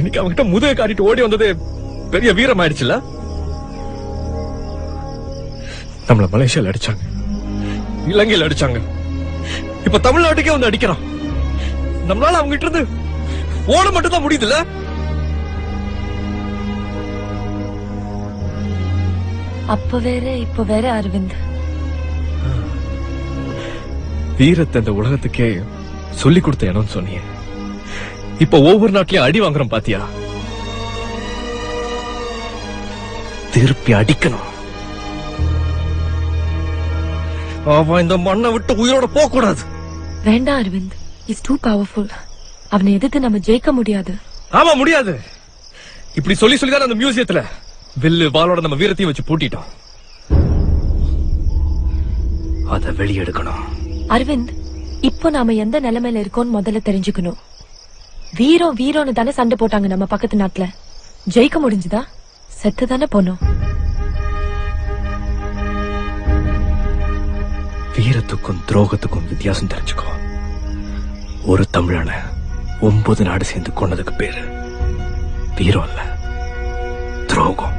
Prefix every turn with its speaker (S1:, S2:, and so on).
S1: இன்னைக்கு அவங்கிட்ட முதுக காட்டிட்டு ஓடி வந்தது பெரிய வீரம் ஆயிடுச்சுல. நம்மள மலேசியால அடிச்சாங்க, இலங்கையில அடிச்சாங்க, இப்ப தமிழ்நாட்டுக்கே வந்து அடிக்கிறான். நம்மளால அவங்கிட்ட இருந்து ஓட மட்டும் தான் முடியுதுல்ல.
S2: அப்ப வேற இப்ப வேற அரவிந்த்.
S1: வீரத்தை இந்த உலகத்துக்கே சொல்லி கொடுத்த இடம்னு சொன்னீங்க. இப்ப ஒவ்வொரு நாட்டிலையும் அடி வாங்குறோம் பாத்தியா? திருப்பி அடிக்கணும். அவன் இந்த மண்ணை விட்டு உயிரோட போக கூடாது.
S2: வேண்டாம் அரவிந்த், இஸ் டூ பவர்ஃபுல். அவனை எதிர்த்து நம்ம ஜெயிக்க முடியாது.
S1: ஆமா முடியாது. இப்படி சொல்லி சொல்லிதான் அந்த மியூசியத்துல வில்லு வாளோட நம்ம வீரத்தையும் வச்சு பூட்டிட்டோம். அத வெளியெடுக்கணும்.
S2: அரவிந்த், இப்போ நாம எந்த நிலைமையில இருக்கோம்னு முதல்ல தெரிஞ்சுக்கணும். வீரம் வீரம்னு தானே சண்டை போட்டாங்க நம்ம பக்கத்து நாட்டுல. ஜெயிக்க முடிஞ்சுதா? செத்து தானே போனோம்.
S1: வீரத்துக்கும் துரோகத்துக்கும் வித்தியாசம் தெரிஞ்சுக்கோ. ஒரு தமிழன 9 நாடு சேர்ந்து கொண்டதுக்கு பேரு வீரம் இல்ல, துரோகம்.